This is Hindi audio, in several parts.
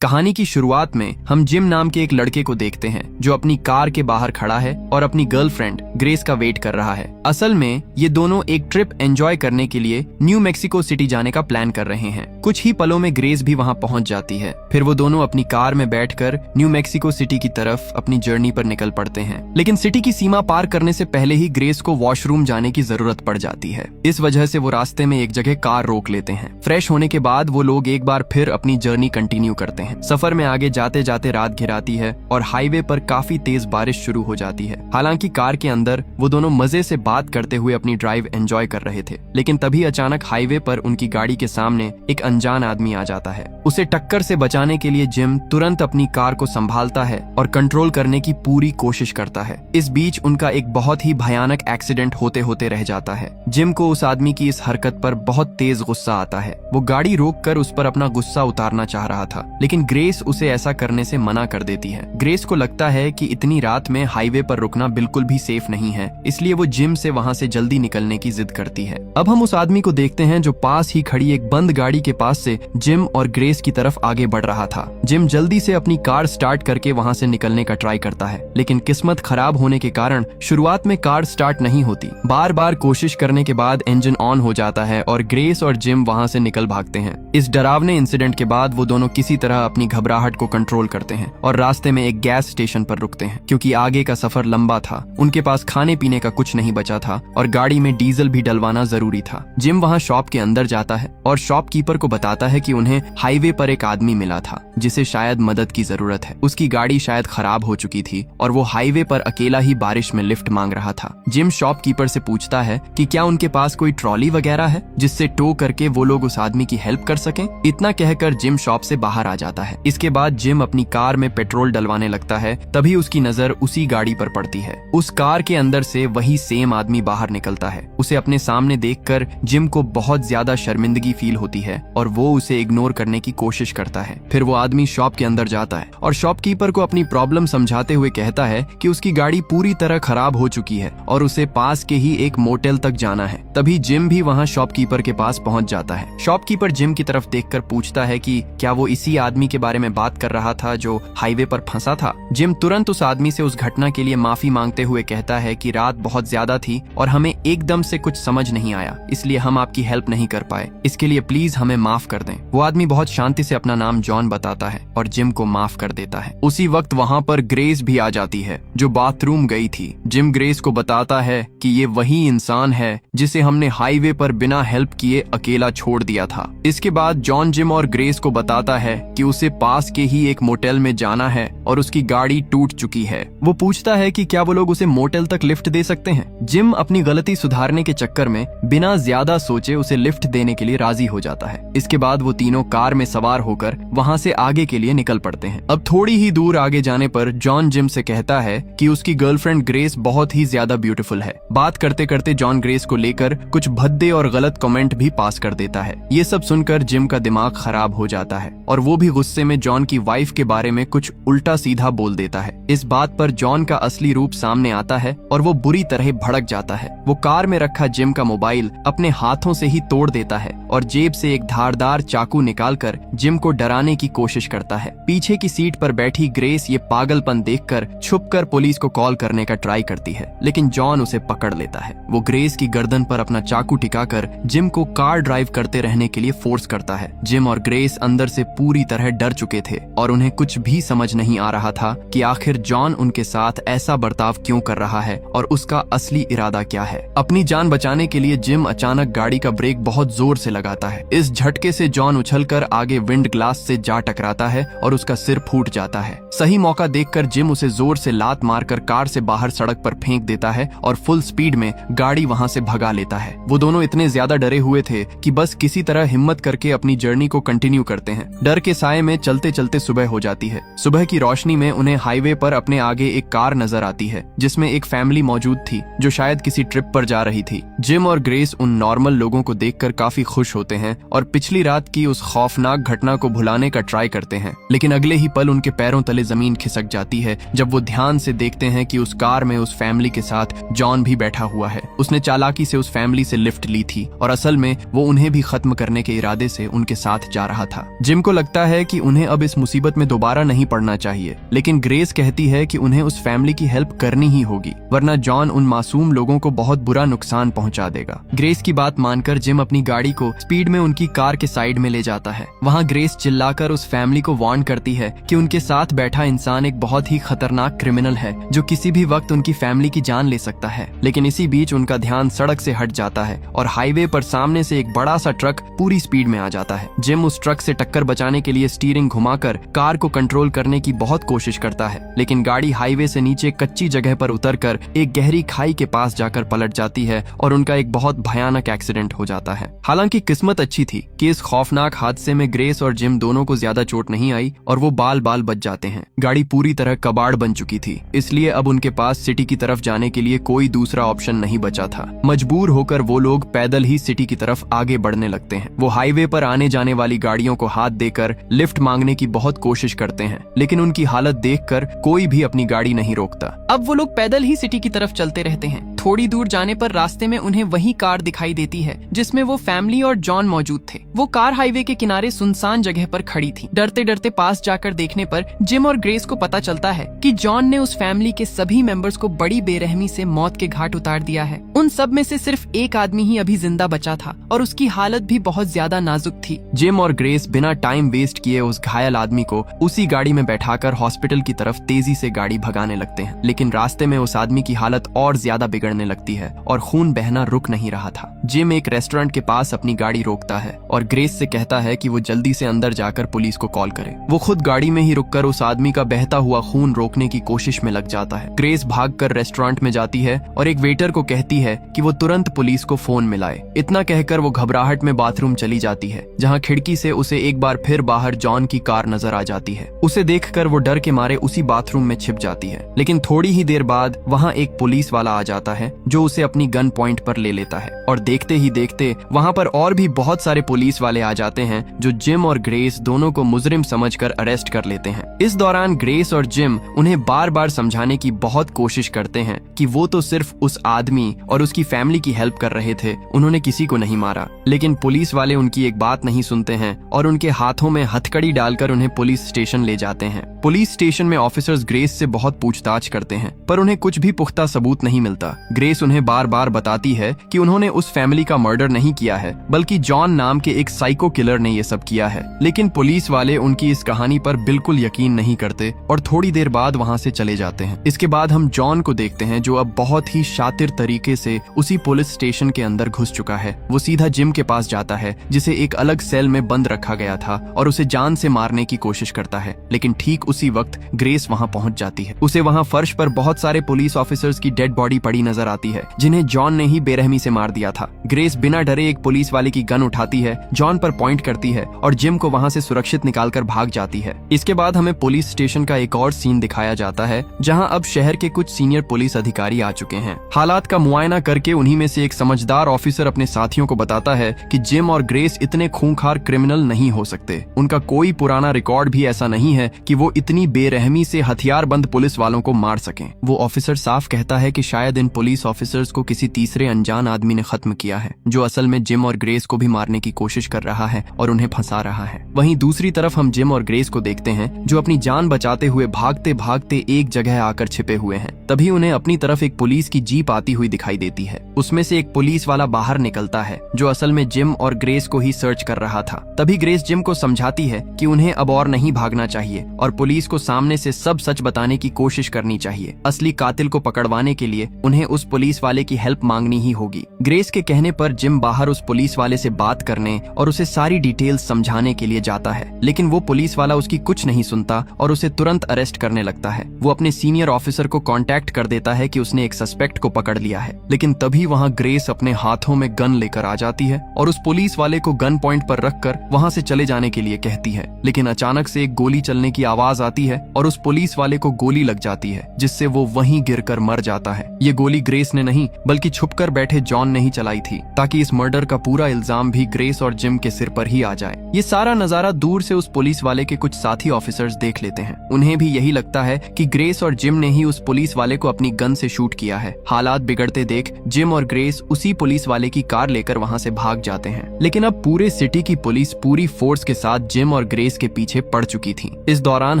कहानी की शुरुआत में हम जिम नाम के एक लड़के को देखते हैं जो अपनी कार के बाहर खड़ा है और अपनी गर्लफ्रेंड ग्रेस का वेट कर रहा है। असल में ये दोनों एक ट्रिप एंजॉय करने के लिए न्यू मैक्सिको सिटी जाने का प्लान कर रहे हैं। कुछ ही पलों में ग्रेस भी वहां पहुंच जाती है। फिर वो दोनों अपनी कार में बैठकर न्यू मैक्सिको सिटी की तरफ अपनी जर्नी पर निकल पड़ते हैं। लेकिन सिटी की सीमा पार करने से पहले ही ग्रेस को वॉशरूम जाने की जरूरत पड़ जाती है। इस वजह से वो रास्ते में एक जगह कार रोक लेते हैं। फ्रेश होने के बाद वो लोग एक बार फिर अपनी जर्नी कंटिन्यू करते हैं। सफर में आगे जाते जाते रात घिराती है और हाईवे पर काफी तेज बारिश शुरू हो जाती है। हालांकि कार के अंदर वो दोनों मजे से बात करते हुए अपनी ड्राइव एंजॉय कर रहे थे, लेकिन तभी अचानक हाईवे पर उनकी गाड़ी के सामने एक अनजान आदमी आ जाता है। उसे टक्कर से बचाने के लिए जिम तुरंत अपनी कार को संभालता है और कंट्रोल करने की पूरी कोशिश करता है। इस बीच उनका एक बहुत ही भयानक एक्सीडेंट होते होते रह जाता है। जिम को उस आदमी की इस हरकत पर बहुत तेज गुस्सा आता है। वो गाड़ी रोककर उस पर अपना गुस्सा उतारना चाह रहा था, लेकिन ग्रेस उसे ऐसा करने से मना कर देती है। ग्रेस को लगता है कि इतनी रात में हाईवे पर रुकना बिल्कुल भी सेफ नहीं है, इसलिए वो जिम से वहां से जल्दी निकलने की जिद करती है। अब हम उस आदमी को देखते हैं जो पास ही खड़ी एक बंद गाड़ी के पास से जिम और ग्रेस की तरफ आगे बढ़ रहा था। जिम जल्दी से अपनी कार स्टार्ट करके वहां से निकलने का ट्राई करता है, लेकिन किस्मत खराब होने के कारण शुरुआत में कार स्टार्ट नहीं होती। बार बार कोशिश करने के बाद इंजन ऑन हो जाता है और ग्रेस और जिम वहां से निकल भागते हैं। इस डरावने इंसिडेंट के बाद वो दोनों किसी तरह अपनी घबराहट को कंट्रोल करते हैं और रास्ते में एक गैस स्टेशन पर रुकते हैं। क्योंकि आगे का सफर लंबा था, उनके पास खाने पीने का कुछ नहीं बचा था और गाड़ी में डीजल भी डलवाना जरूरी था। जिम वहां शॉप के अंदर जाता है और शॉपकीपर को बताता है कि उन्हें हाईवे पर एक आदमी मिला था जिसे शायद मदद की जरूरत है। उसकी गाड़ी शायद खराब हो चुकी थी और वो हाईवे पर अकेला ही बारिश में लिफ्ट मांग रहा था। जिम शॉपकीपर से पूछता है कि क्या उनके पास कोई ट्रॉली वगैरह है जिससे टो करके वो लोग उस आदमी की हेल्प कर सकें। इतना कहकर जिम शॉप से बाहर आ जाता है। इसके बाद जिम अपनी कार में पेट्रोल डलवाने लगता है। तभी उसकी नजर उसी गाड़ी पर पड़ती है। उस कार के अंदर से वही सेम आदमी बाहर निकलता है। उसे अपने सामने देखकर जिम को बहुत ज्यादा शर्मिंदगी फील होती है और वो उसे इग्नोर करने की कोशिश करता है। फिर वो आदमी शॉप के अंदर जाता है और शॉपकीपर को अपनी प्रॉब्लम समझाते हुए कहता है कि उसकी गाड़ी पूरी तरह खराब हो चुकी है और उसे पास के ही एक मोटेल तक जाना है। तभी जिम भी वहाँ शॉपकीपर के पास पहुँच जाता है। शॉपकीपर जिम की तरफ देखकर पूछता है कि क्या वो इसी आदमी के बारे में बात कर रहा था जो हाईवे पर फंसा था। जिम तुरंत उस आदमी से उस घटना के लिए माफी मांगते हुए कहता है कि रात बहुत ज्यादा थी और हमें एकदम से कुछ समझ नहीं आया, इसलिए हम आपकी हेल्प नहीं कर पाए। इसके लिए प्लीज हमें माफ कर दें। वो आदमी बहुत शांति से अपना नाम जॉन बताता है और जिम को माफ कर देता है। उसी वक्त वहाँ पर ग्रेस भी आ जाती है जो बाथरूम गई थी। जिम ग्रेस को बताता है कि ये वही इंसान है जिसे हमने हाईवे पर बिना हेल्प किए अकेला छोड़ दिया था। इसके बाद जॉन जिम और ग्रेस को बताता है कि उसे पास के ही एक मोटेल में जाना है और उसकी गाड़ी टूट चुकी है। वो पूछता है कि क्या वो लोग उसे मोटेल तक लिफ्ट दे सकते हैं। जिम अपनी गलती सुधारने के चक्कर में बिना ज्यादा सोचे उसे लिफ्ट देने के लिए राजी हो जाता है। इसके बाद वो तीनों कार में सवार होकर वहाँ से आगे के लिए निकल पड़ते हैं। अब थोड़ी ही दूर आगे जाने पर जॉन जिम से कहता है कि उसकी गर्लफ्रेंड ग्रेस बहुत ही ज्यादा ब्यूटीफुल है। बात करते करते जॉन ग्रेस को लेकर कुछ भद्दे और गलत कमेंट भी पास कर देता है। ये सब सुनकर जिम का दिमाग खराब हो जाता है और वो भी गुस्से में जॉन की वाइफ के बारे में कुछ उल्टा सीधा बोल देता है। इस बात पर जॉन का असली रूप सामने आता है और वो बुरी तरह भड़क जाता है। वो कार में रखा जिम का मोबाइल अपने हाथों से ही तोड़ देता है और जेब से एक धारदार चाकू निकालकर जिम को डराने की कोशिश करता है। पीछे की सीट पर बैठी ग्रेस ये पागलपन देखकर छुपकर पुलिस को कॉल करने का ट्राई करती है, लेकिन जॉन उसे पकड़ लेता है। वो ग्रेस की गर्दन पर अपना चाकू टिकाकर जिम को कार ड्राइव करते रहने के लिए फोर्स करता है। जिम और ग्रेस अंदर से पूरी तरह डर चुके थे और उन्हें कुछ भी समझ नहीं आ रहा था कि आखिर जॉन उनके साथ ऐसा बर्ताव क्यों कर रहा है और उसका असली इरादा क्या है। अपनी जान बचाने के लिए जिम अचानक गाड़ी का ब्रेक बहुत जोर से लगाता है। इस झटके से जॉन उछलकर आगे विंड ग्लास से जा टकराता है और उसका सिर फूट जाता है। सही मौका देखकर जिम उसे जोर से लात मारकर कार से बाहर सड़क पर फेंक देता है और फुल स्पीड में गाड़ी वहां से भगा लेता है। वो दोनों इतने ज्यादा डरे हुए थे कि बस किसी तरह हिम्मत करके अपनी जर्नी को कंटिन्यू करते हैं। डर के साए में चलते चलते सुबह हो जाती है। सुबह की रोशनी में उन्हें हाईवे पर पर अपने आगे एक कार नजर आती है जिसमें एक फैमिली मौजूद थी जो शायद किसी ट्रिप पर जा रही थी। जिम और ग्रेस उन नॉर्मल लोगों को देखकर काफी खुश होते हैं और पिछली रात की उस खौफनाक घटना को भुलाने का ट्राई करते हैं, लेकिन अगले ही पल उनके पैरों तले जमीन खिसक जाती है जब वो ध्यान से देखते हैं कि उस कार में उस फैमिली के साथ जॉन भी बैठा हुआ है। उसने चालाकी से उस फैमिली से लिफ्ट ली थी और असल में वो उन्हें भी खत्म करने के इरादे से उनके साथ जा रहा था। जिम को लगता है कि उन्हें अब इस मुसीबत में दोबारा नहीं पड़ना चाहिए, लेकिन ग्रेस कहती है कि उन्हें उस फैमिली की हेल्प करनी ही होगी, वरना जॉन उन मासूम लोगों को बहुत बुरा नुकसान पहुंचा देगा। ग्रेस की बात मानकर जिम अपनी गाड़ी को स्पीड में उनकी कार के साइड में ले जाता है। वहाँ ग्रेस चिल्लाकर उस फैमिली को वार्न करती है कि उनके साथ बैठा इंसान एक बहुत ही खतरनाक क्रिमिनल है जो किसी भी वक्त उनकी फैमिली की जान ले सकता है। लेकिन इसी बीच उनका ध्यान सड़क से हट जाता है और हाईवे पर सामने से एक बड़ा सा ट्रक पूरी स्पीड में आ जाता है। जिम उस ट्रक से टक्कर बचाने के लिए स्टीयरिंग घुमाकर कार को कंट्रोल करने की बहुत कोशिश करता है, लेकिन गाड़ी हाईवे से नीचे कच्ची जगह पर उतरकर एक गहरी खाई के पास जाकर पलट जाती है और उनका एक बहुत भयानक एक्सीडेंट हो जाता है। हालांकि किस्मत अच्छी थी कि इस खौफनाक हादसे में ग्रेस और जिम दोनों को ज्यादा चोट नहीं आई और वो बाल बाल बच जाते हैं। गाड़ी पूरी तरह कबाड़ बन चुकी थी, इसलिए अब उनके पास सिटी की तरफ जाने के लिए कोई दूसरा ऑप्शन नहीं बचा था। मजबूर होकर वो लोग पैदल ही सिटी की तरफ आगे बढ़ने लगते हैं। वो हाईवे पर आने जाने वाली गाड़ियों को हाथ देकर लिफ्ट मांगने की बहुत कोशिश करते हैं, लेकिन उनकी हालत देखकर कोई भी अपनी गाड़ी नहीं रोकता। अब वो लोग पैदल ही सिटी की तरफ चलते रहते हैं। थोड़ी दूर जाने पर रास्ते में उन्हें वही कार दिखाई देती है जिसमें वो फैमिली और जॉन मौजूद थे। वो कार हाईवे के किनारे सुनसान जगह पर खड़ी थी। डरते डरते पास जाकर देखने पर जिम और ग्रेस को पता चलता है कि जॉन ने उस फैमिली के सभी मेंबर्स को बड़ी बेरहमी से मौत के घाट उतार दिया है। उन सब में से सिर्फ एक आदमी ही अभी जिंदा बचा था और उसकी हालत भी बहुत ज्यादा नाजुक थी। जिम और ग्रेस बिना टाइम वेस्ट किए उस घायल आदमी को उसी गाड़ी में बैठाकर हॉस्पिटल की तरफ तेजी से गाड़ी भगाने लगते हैं, लेकिन रास्ते में उस आदमी की हालत और ज्यादा बिगड़ने लगती है और खून बहना रुक नहीं रहा था। जिम एक रेस्टोरेंट के पास अपनी गाड़ी रोकता है और ग्रेस से कहता है कि वो जल्दी से अंदर जाकर पुलिस को कॉल करे। वो खुद गाड़ी में ही रुककर उस आदमी का बहता हुआ खून रोकने की कोशिश में लग जाता है। ग्रेस भागकर रेस्टोरेंट में जाती है और एक वेटर को कहती है कि वो तुरंत पुलिस को फोन मिलाए। इतना कहकर वो घबराहट में बाथरूम चली जाती है, जहाँ खिड़की से उसे एक बार फिर बाहर जॉन की कार नजर आ जाती है। उसे देखकर वो डर के मारे उसी बाथरूम में छिप जाती है, लेकिन थोड़ी ही देर बाद वहाँ एक पुलिस वाला आ जाता है जो उसे अपनी गन पॉइंट पर ले लेता है और देखते ही देखते वहाँ पर और भी बहुत सारे पुलिस वाले आ जाते हैं जो जिम और ग्रेस दोनों को मुजरिम समझकर अरेस्ट कर लेते हैं। इस दौरान ग्रेस और जिम उन्हें बार बार समझाने की बहुत कोशिश करते हैं कि वो तो सिर्फ उस आदमी और उसकी फैमिली की हेल्प कर रहे थे, उन्होंने किसी को नहीं मारा। लेकिन पुलिस वाले उनकी एक बात नहीं सुनते हैं और उनके हाथों में हथकड़ी डालकर उन्हें पुलिस स्टेशन ले जाते हैं। पुलिस स्टेशन में ऑफिसर्स ग्रेस से बहुत पूछताछ करते हैं पर उन्हें कुछ भी पुख्ता सबूत नहीं मिलता। ग्रेस उन्हें बार बार बताती है कि उन्होंने उस फैमिली का मर्डर नहीं किया है, बल्कि जॉन नाम के एक साइको किलर ने ये सब किया है। लेकिन पुलिस वाले उनकी इस कहानी पर बिल्कुल यकीन नहीं करते और थोड़ी देर बाद वहाँ से चले जाते हैं। इसके बाद हम जॉन को देखते हैं जो अब बहुत ही शातिर तरीके से उसी पुलिस स्टेशन के अंदर घुस चुका है। वो सीधा जिम के पास जाता है जिसे एक अलग सेल में बंद रखा गया था और उसे जान से मारने की कोशिश करता है, लेकिन ठीक उसी वक्त ग्रेस वहाँ पहुँच जाती है। उसे वहाँ फर्श पर बहुत सारे पुलिस ऑफिसर्स की डेड बॉडी पड़ी नजर आती है जिन्हें जॉन ने ही बेरहमी से मार दिया था। ग्रेस बिना डरे एक पुलिस वाले की गन उठाती है, जॉन पर पॉइंट करती है और जिम को वहाँ से सुरक्षित निकालकर भाग जाती है। इसके बाद हमें पुलिस स्टेशन का एक और सीन दिखाया जाता है जहाँ अब शहर के कुछ सीनियर पुलिस अधिकारी आ चुके हैं। हालात का मुआयना करके उन्हीं में से एक समझदार ऑफिसर अपने साथियों को बताता है कि जिम और ग्रेस इतने खूंखार क्रिमिनल नहीं हो सकते। उनका कोई पुराना रिकॉर्ड भी ऐसा नहीं है कि वो इतनी बेरहमी से हथियारबंद पुलिस वालों को मार सकें। वो ऑफिसर साफ कहता है कि शायद इन पुलिस ऑफिसर्स को किसी तीसरे अनजान आदमी ने खत्म किया है जो असल में जिम और ग्रेस को भी मारने की कोशिश कर रहा है और उन्हें फंसा रहा है। वहीं दूसरी तरफ हम जिम और ग्रेस को देखते हैं जो अपनी जान बचाते हुए भागते भागते एक जगह आकर छिपे हुए हैं। तभी उन्हें अपनी तरफ एक पुलिस की जीप आती हुई दिखाई देती है। उसमें से एक पुलिस वाला बाहर निकलता है जो असल में जिम और ग्रेस को ही सर्च कर रहा था। तभी ग्रेस जिम को समझाती है कि उन्हें अब और नहीं भागना चाहिए और पुलिस को सामने से सब सच बताने की कोशिश करनी चाहिए। असली कातिल को पकड़वाने के लिए उन्हें उस उस पुलिस वाले की हेल्प मांगनी ही होगी। ग्रेस के कहने पर जिम बाहर उस पुलिस वाले से बात करने और उसे सारी डिटेल्स समझाने के लिए जाता है, लेकिन वो पुलिस वाला उसकी कुछ नहीं सुनता और उसे तुरंत अरेस्ट करने लगता है। वो अपने सीनियर ऑफिसर को कांटेक्ट कर देता है कि उसने एक सस्पेक्ट को पकड़ लिया है, लेकिन तभी वहाँ ग्रेस अपने हाथों में गन लेकर आ जाती है और उस पुलिस वाले को गन पॉइंट पर रखकर वहाँ से चले जाने के लिए कहती है। लेकिन अचानक से एक गोली चलने की आवाज आती है और उस पुलिस वाले को गोली लग जाती है, जिससे वो वहीं गिरकर मर जाता है। ये गोली ग्रेस ने नहीं बल्कि छुपकर बैठे जॉन ने ही चलाई थी, ताकि इस मर्डर का पूरा इल्जाम भी ग्रेस और जिम के सिर पर ही आ जाए। ये सारा नजारा दूर से उस पुलिस वाले के कुछ साथी ऑफिसर्स देख लेते हैं। उन्हें भी यही लगता है कि ग्रेस और जिम ने ही उस पुलिस वाले को अपनी गन से शूट किया है। हालात बिगड़ते देख जिम और ग्रेस उसी पुलिस वाले की कार लेकर वहाँ से भाग जाते हैं, लेकिन अब पूरे सिटी की पुलिस पूरी फोर्स के साथ जिम और ग्रेस के पीछे पड़ चुकी थी। इस दौरान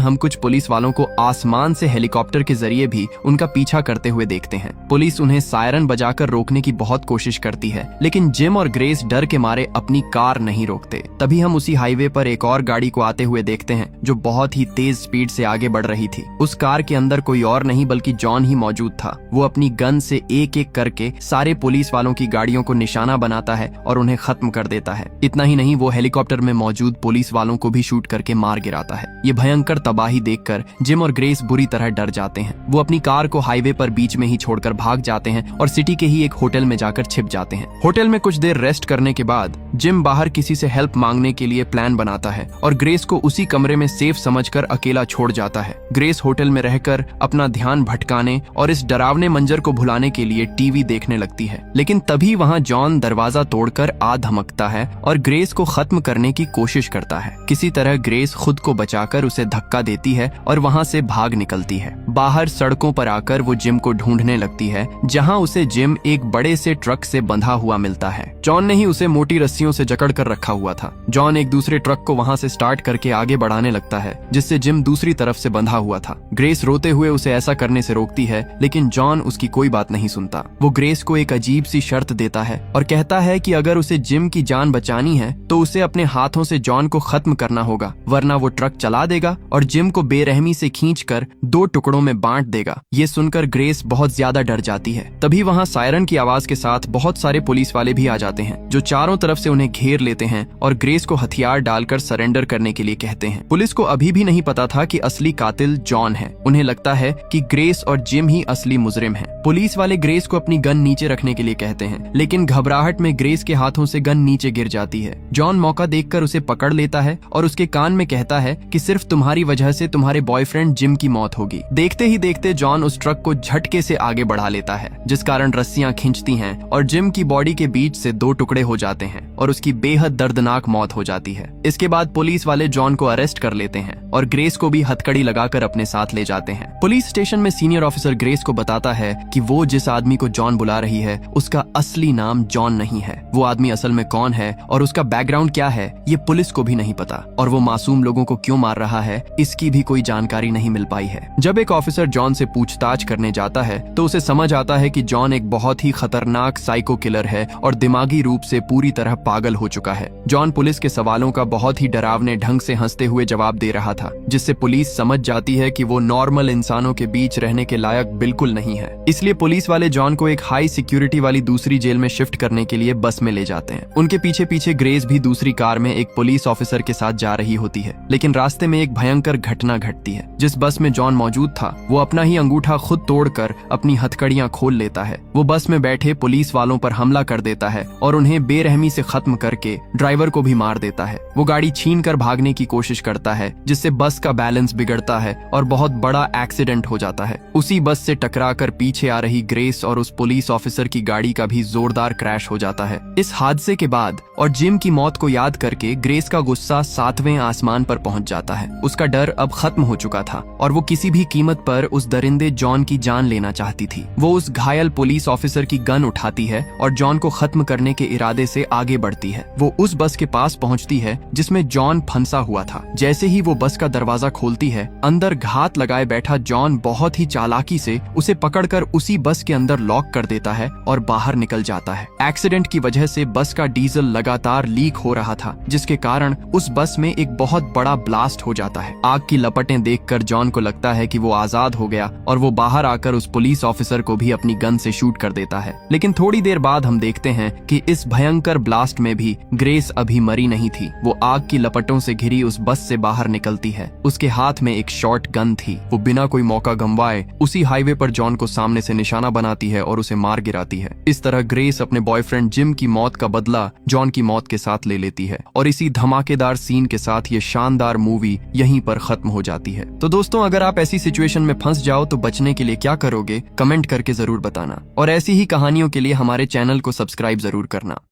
हम कुछ पुलिस वालों को आसमान से हेलीकॉप्टर के जरिए भी उनका पीछा करते हुए देखते हैं। पुलिस उन्हें सायरन बजाकर रोकने की बहुत कोशिश करती है, लेकिन जिम और ग्रेस डर के मारे अपनी कार नहीं रोकते। तभी हम उसी हाईवे पर एक और गाड़ी को आते हुए देखते हैं जो बहुत ही तेज स्पीड से आगे बढ़ रही थी। उस कार के अंदर कोई और नहीं बल्कि जॉन ही मौजूद था। वो अपनी गन से एक एक करके सारे पुलिस वालों की गाड़ियों को निशाना बनाता है और उन्हें खत्म कर देता है। इतना ही नहीं, वो हेलीकॉप्टर में मौजूद पुलिस वालों को भी शूट करके मार गिराता है। ये भयंकर तबाही देखकर जिम और ग्रेस बुरी तरह डर जाते हैं। वो अपनी कार को हाईवे पर बीच में ही छोड़कर भाग जाते हैं और सिटी के ही एक होटल में जाकर छिप जाते हैं। होटल में कुछ देर रेस्ट करने के बाद जिम बाहर किसी से हेल्प मांगने के लिए प्लान बनाता है और ग्रेस को उसी कमरे में सेफ समझकर अकेला छोड़ जाता है। ग्रेस होटल में रहकर अपना ध्यान भटकाने और इस डरावने मंजर को भुलाने के लिए टीवी देखने लगती है, लेकिन तभी वहाँ जॉन दरवाजा तोड़कर आ धमकता है और ग्रेस को खत्म करने की कोशिश करता है। किसी तरह ग्रेस खुद को बचाकर उसे धक्का देती है और वहाँ से भाग निकलती है। बाहर सड़कों पर आकर वो जिम को ढूंढने लगती है, जहाँ उसे जिम एक बड़े से ट्रक से बंधा हुआ मिलता है। जॉन ने ही उसे मोटी रस्सियों से जकड़ कर रखा हुआ था। जॉन एक दूसरे ट्रक को वहाँ से स्टार्ट करके आगे बढ़ाने लगता है, जिससे जिम दूसरी तरफ से बंधा हुआ था। ग्रेस रोते हुए उसे ऐसा करने से रोकती है, लेकिन जॉन उसकी कोई बात नहीं सुनता। वो ग्रेस को एक अजीब सी शर्त देता है और कहता है कि अगर उसे जिम की जान बचानी है तो उसे अपने हाथों से जॉन को खत्म करना होगा, वरना वो ट्रक चला देगा और जिम को बेरहमी से खींचकर 2 टुकड़ों में बांट देगा। ये सुनकर ग्रेस बहुत ज्यादा डर जाती है। तभी वहाँ सायरन की आवाज के साथ बहुत सारे पुलिस वाले भी आ जाते हैं, जो चारों तरफ से उन्हें घेर लेते हैं और ग्रेस को हथियार डालकर सरेंडर करने के लिए कहते हैं। पुलिस को अभी भी नहीं पता था कि असली कातिल जॉन है। उन्हें लगता है कि ग्रेस और जिम ही असली मुजरिम हैं। पुलिस वाले ग्रेस को अपनी गन नीचे रखने के लिए कहते हैं, लेकिन घबराहट में ग्रेस के हाथों से गन नीचे गिर जाती है। जॉन मौका देखकर उसे पकड़ लेता है और उसके कान में कहता है कि सिर्फ तुम्हारी वजह से तुम्हारे बॉयफ्रेंड जिम की मौत होगी। देखते ही देखते जॉन उस ट्रक को झटके से आगे बढ़ा लेता है, जिस कारण रस्सियां खींचती हैं और जिम की बॉडी के बीच से 2 टुकड़े हो जाते हैं और उसकी बेहद दर्दनाक मौत हो जाती है। इसके बाद पुलिस वाले जॉन को अरेस्ट कर लेते हैं और ग्रेस को भी हथकड़ी लगाकर अपने साथ ले जाते हैं। पुलिस स्टेशन में सीनियर ऑफिसर ग्रेस को बताता है कि वो जिस आदमी को जॉन बुला रही है उसका असली नाम जॉन नहीं है। वो आदमी असल में कौन है और उसका बैकग्राउंड क्या है ये पुलिस को भी नहीं पता, और वो मासूम लोगों को क्यों मार रहा है इसकी भी कोई जानकारी नहीं मिल पाई है। जब एक ऑफिसर जॉन से पूछताछ करने जाता है तो उसे समझ आता है कि जॉन एक बहुत ही खतरनाक साइको किलर है और दिमागी रूप से पूरी तरह पागल हो चुका है। जॉन पुलिस के सवालों का बहुत ही डरावने ढंग से हंसते हुए जवाब दे रहा था, जिससे पुलिस समझ जाती है कि वो नॉर्मल इंसानों के बीच रहने के लायक बिल्कुल नहीं है। इसलिए पुलिस वाले जॉन को एक हाई सिक्योरिटी वाली दूसरी जेल में शिफ्ट करने के लिए बस में ले जाते हैं। उनके पीछे पीछे ग्रेस भी दूसरी कार में एक पुलिस ऑफिसर के साथ जा रही होती है, लेकिन रास्ते में एक भयंकर घटना घटती है। जिस बस में जॉन मौजूद था वो अपना ही अंगूठा खुद तोड़कर अपनी हथकड़ियां खोल लेता है। वो बस में बैठे पुलिस वालों पर हमला कर देता है और उन्हें बेरहमी से खत्म करके ड्राइवर को भी मार देता है। वो गाड़ी छीन कर भागने की कोशिश करता है, जिससे बस का बैलेंस बिगड़ता है और बहुत बड़ा एक्सीडेंट हो जाता है। उसी बस से टकराकर पीछे आ रही ग्रेस और उस पुलिस ऑफिसर की गाड़ी का भी जोरदार क्रैश हो जाता है। इस हादसे के बाद और जिम की मौत को याद करके ग्रेस का गुस्सा 7वें आसमान पर पहुंच जाता है। उसका डर अब खत्म हो चुका था और वो किसी भी कीमत पर उस दरिंदे जॉन की जान लेना चाहती थी। वो उस घायल पुलिस ऑफिसर की गन उठाती है और जॉन को खत्म करने के इरादे से आगे बढ़ती है। वो उस बस के पास पहुंचती है जिसमें जॉन फंसा हुआ था। जैसे ही वो बस का दरवाजा खोलती है, अंदर घात लगाए बैठा जॉन बहुत ही चालाकी से उसे पकड़कर उसी बस के अंदर लॉक कर देता है और बाहर निकल जाता है। एक्सीडेंट की वजह से बस का डीजल लगातार लीक हो रहा था, जिसके कारण उस बस में एक बहुत बड़ा ब्लास्ट हो जाता है। आग की लपटें देखकर जॉन को लगता है कि वो आजाद हो गया और वो बाहर आकर उस पुलिस ऑफिसर को भी अपनी गन से शूट कर देता है। लेकिन थोड़ी देर बाद हम देखते हैं कि इस भयंकर ब्लास्ट में भी ग्रेस अभी मरी नहीं थी। वो आग की लपटों से घिरी उस बस से बाहर निकलती है। उसके हाथ में एक शॉर्ट गन थी। वो बिना कोई मौका गंवाए उसी हाईवे पर जॉन को सामने से निशाना बनाती है और उसे मार गिराती है। इस तरह ग्रेस अपने बॉयफ्रेंड जिम की मौत का बदला जॉन की मौत के साथ ले लेती है और इसी धमाकेदार सीन के साथ ये शानदार मूवी यहीं पर खत्म हो जाती है। तो दोस्तों, अगर आप ऐसी सिचुएशन में फंस जाओ तो बचने के लिए क्या करोगे, कमेंट करके जरूर बताना और ऐसी ही कहानियों के लिए हमारे चैनल को सब्सक्राइब जरूर करना।